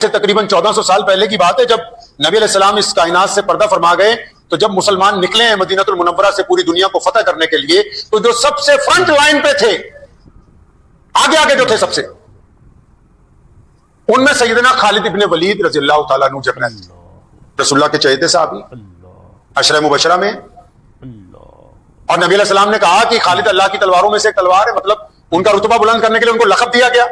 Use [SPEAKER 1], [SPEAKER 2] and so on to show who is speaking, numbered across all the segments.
[SPEAKER 1] سے تقریباً 1400 سال پہلے کی بات ہے جب نبی علیہ السلام اس کائنات سے پردہ فرما گئے. تو جب مسلمان نکلے ہیں مدینہ المنورہ سے پوری دنیا کو فتح کرنے کے لیے, تو جو سب سے فرنٹ لائن پہ تھے, آگے آگے جو تھے سب سے, ان میں سیدنا خالد ابن ولید رضی اللہ تعالیٰ عنہ جب رسول اللہ کے چہیتے صحابی, عشرہ مبشرہ میں. اور نبی علیہ السلام نے کہا کہ خالد اللہ کی تلواروں میں سے ایک تلوار ہے, مطلب ان کا رتبہ بلند کرنے کے لیے ان کو لقب دیا گیا.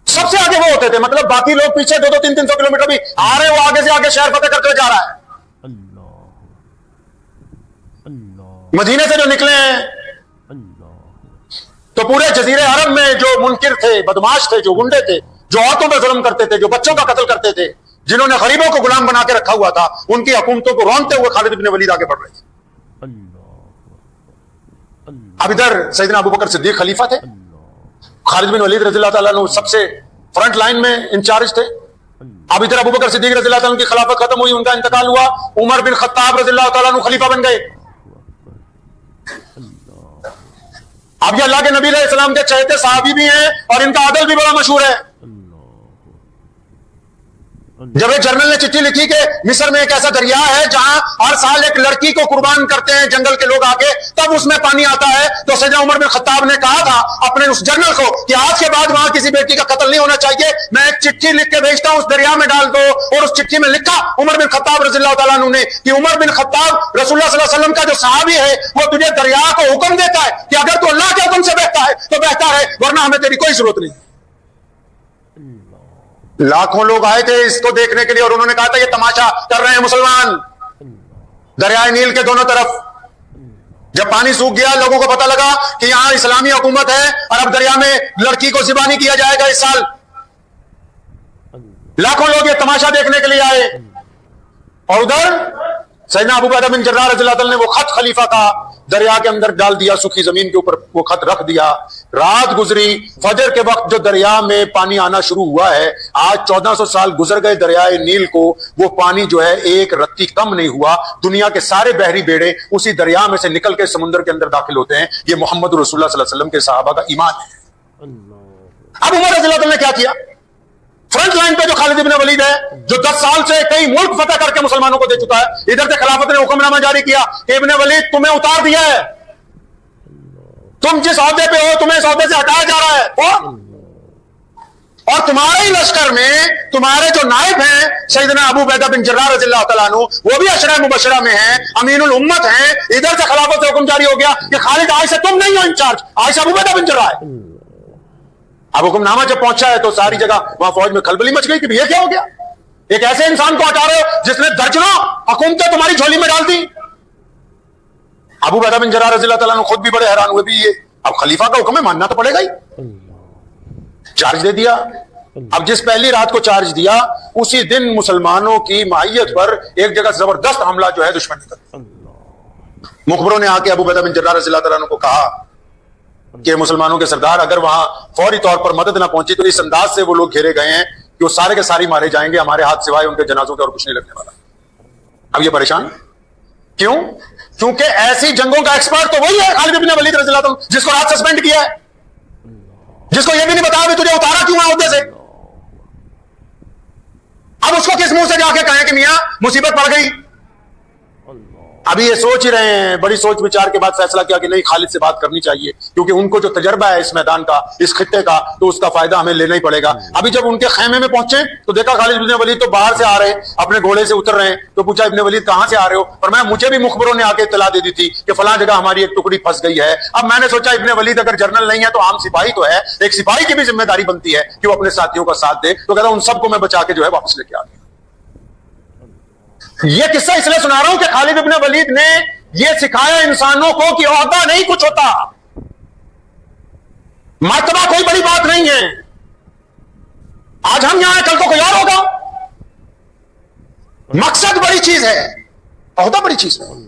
[SPEAKER 1] سب سے آگے وہ ہوتے تھے, مطلب باقی لوگ پیچھے 200-300 کلومیٹر بھی آ رہے, وہ آگے سے آگے شہر فتح کرتے جا رہا ہے. مدینے سے جو نکلے ہیں تو پورے جزیرے عرب میں جو منکر تھے, بدماش تھے, جو گنڈے تھے, جو عورتوں پہ ظلم کرتے تھے, جو بچوں کا قتل کرتے تھے, جنہوں نے غریبوں کو غلام بنا کے رکھا ہوا تھا, ان کی حکومتوں کو رونتے ہوئے خالد ابن ولید آگے بڑھ رہے تھے. اب ادھر سیدنا ابو بکر صدیق خلیفہ تھے, خالد بن ولید رضی اللہ تعالیٰ عنہ سب سے فرنٹ لائن میں انچارج تھے. اب ادھر ابو بکر صدیق رضی اللہ تعالیٰ عنہ کی خلافت ختم ہوئی, ان کا انتقال ہوا, عمر بن خطاب رضی اللہ تعالیٰ عنہ خلیفہ بن گئے. اب یہ اللہ کے نبی علیہ السلام کے چہیتے صحابی بھی ہیں اور ان کا عدل بھی بڑا مشہور ہے. جب ایک جرنل نے چٹھی لکھی کہ مصر میں ایک ایسا دریا ہے جہاں ہر سال ایک لڑکی کو قربان کرتے ہیں جنگل کے لوگ آگے, تب اس میں پانی آتا ہے, تو سیدنا عمر بن خطاب نے کہا تھا اپنے اس جرنل کو کہ آج کے بعد وہاں کسی بیٹی کا قتل نہیں ہونا چاہیے, میں ایک چٹھی لکھ کے بھیجتا ہوں, اس دریا میں ڈال دو. اور اس چٹھی میں لکھا عمر بن خطاب رضی اللہ تعالیٰ عنہ نے کہ عمر بن خطاب رسول اللہ صلی اللہ علیہ وسلم کا جو صحابی ہے وہ تجھے دریا کو حکم دیتا ہے کہ اگر تو اللہ کے حکم سے بہتا ہے تو بہتا ہے, ورنہ ہمیں تیری کوئی ضرورت نہیں. لاکھوں لوگ آئے تھے اس کو دیکھنے کے لیے, اور انہوں نے کہا تھا یہ تماشا کر رہے ہیں مسلمان دریائے نیل کے دونوں طرف. جب پانی سوکھ گیا, لوگوں کو پتا لگا کہ یہاں اسلامی حکومت ہے اور اب دریا میں لڑکی کو ذبح نہیں کیا جائے گا اس سال. لاکھوں لوگ یہ تماشا دیکھنے کے لیے آئے. اور ادھر سیدنا ابو عبیدہ بن جراح رضی اللہ تعالیٰ نے وہ خط خلیفہ کا دریا کے اندر ڈال دیا, سوکھی زمین کے اوپر وہ خط رکھ دیا. رات گزری, فجر کے وقت جو دریا میں پانی آنا شروع ہوا ہے, آج 1400 سال گزر گئے دریائے نیل کو, وہ پانی جو ہے ایک رتی کم نہیں ہوا. دنیا کے سارے بحری بیڑے اسی دریا میں سے نکل کے سمندر کے اندر داخل ہوتے ہیں. یہ محمد رسول اللہ صلی اللہ علیہ وسلم کے صحابہ کا ایمان ہے. اب عمر رضی اللہ تعالیٰ نے کیا کیا؟ فرنٹ لائن پہ جو خالد ابن ولید ہے, جو 10 سال سے کئی ملک فتح کر کے مسلمانوں کو دے چکا ہے, ادھر سے خلافت نے حکم نامہ جاری کیا کہ ابن ولید تمہیں اتار دیا ہے, تم جس عہدے پہ ہو تمہیں اس عہدے سے ہٹایا جا رہا ہے. اور تمہارے ہی لشکر میں تمہارے جو نائب ہیں سیدنا ابو عبیدہ بن جراح رضی اللہ تعالیٰ عنہ, وہ بھی عشرہ مبشرہ میں ہیں, امین الامت ہیں. ادھر سے خلافت سے حکم جاری ہو گیا کہ خالد آج سے تم نہیں ہو انچارج, آج سے ابو عبیدہ بن جراح ہے. اب حکم نامہ جب پہنچا ہے تو ساری جگہ وہاں فوج میں کھلبلی مچ گئی کہ یہ کیا ہو گیا, ایک ایسے انسان کو ہٹا رہے ہو جس نے درجنوں حکومتیں تمہاری جھولی میں ڈال دی. ابو عبیدہ بن جراح رضی اللہ تعالیٰ عنہ خود بھی بڑے حیران ہوئے, بھی یہ اب خلیفہ کا حکم ہے, ماننا تو پڑے گا ہی. چارج دے دیا. اب جس پہلی رات کو چارج دیا, اسی دن مسلمانوں کی معیت پر ایک جگہ زبردست حملہ جو ہے دشمن نے کر. مخبروں نے آ کے ابو عبیدہ بن جراح رضی اللہ تعالیٰ عنہ کو کہا کہ مسلمانوں کے سردار, اگر وہاں فوری طور پر مدد نہ پہنچی تو اس انداز سے وہ لوگ گھیرے گئے ہیں کہ وہ سارے کے سارے مارے جائیں گے, ہمارے ہاتھ سوائے ان کے جنازوں کے اور کچھ نہیں لگنے والا. اب یہ پریشان کیوں؟ کیونکہ ایسی جنگوں کا ایکسپرٹ تو وہی ہے خالد بن ولید رضی اللہ عنہ, جس کو رات سسپینڈ کیا ہے, جس کو یہ بھی نہیں بتایا کہ تجھے اتارا کیوں ہے عہدے سے. اب اس کو کس منہ سے جا کے کہیں کہ میاں مصیبت پڑ گئی. ابھی یہ سوچ ہی رہے ہیں, بڑی سوچ وچار کے بعد فیصلہ کیا کہ نہیں, خالد سے بات کرنی چاہیے, کیونکہ ان کو جو تجربہ ہے اس میدان کا, اس خطے کا, تو اس کا فائدہ ہمیں لینا ہی پڑے گا. ابھی جب ان کے خیمے میں پہنچے تو دیکھا خالد بن ولید تو باہر سے آ رہے ہیں, اپنے گھوڑے سے اتر رہے ہیں. تو پوچھا ابن ولید کہاں سے آ رہے ہو؟ اور مجھے بھی مخبروں نے آ کے اطلاع دے دی تھی کہ فلاں جگہ ہماری ایک ٹکڑی پھنس گئی ہے. اب میں نے سوچا ابن ولید اگر جنرل نہیں ہے تو عام سپاہی تو ہے, ایک سپاہی کی بھی ذمہ داری بنتی ہے کہ وہ اپنے ساتھیوں کا ساتھ دے. تو کہتا ان سب کو میں بچا کے جو ہے واپس لے کے آ گیا. یہ قصہ اس لیے سنا رہا ہوں کہ خالد ابن ولید نے یہ سکھایا انسانوں کو کہ عہدہ نہیں کچھ ہوتا, مرتبہ کوئی بڑی بات نہیں ہے. آج ہم یہاں ہیں, کل کو کوئی اور ہوگا. مقصد بڑی چیز ہے, عہدہ بڑی چیز ہے.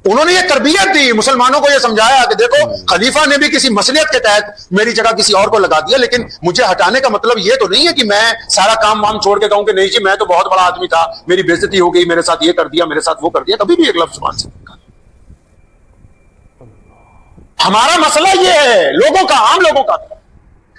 [SPEAKER 1] انہوں نے یہ تربیت دی, مسلمانوں کو یہ سمجھایا کہ دیکھو خلیفہ نے بھی کسی مصلحت کے تحت میری جگہ کسی اور کو لگا دیا, لیکن مجھے ہٹانے کا مطلب یہ تو نہیں ہے کہ میں سارا کام وام چھوڑ کے کہوں کہ نہیں جی میں تو بہت بڑا آدمی تھا, میری بے عزتی ہو گئی, میرے ساتھ یہ کر دیا, میرے ساتھ وہ کر دیا. کبھی بھی ایک لفظ زبان سے ہمارا مسئلہ یہ ہے لوگوں کا, عام لوگوں کا,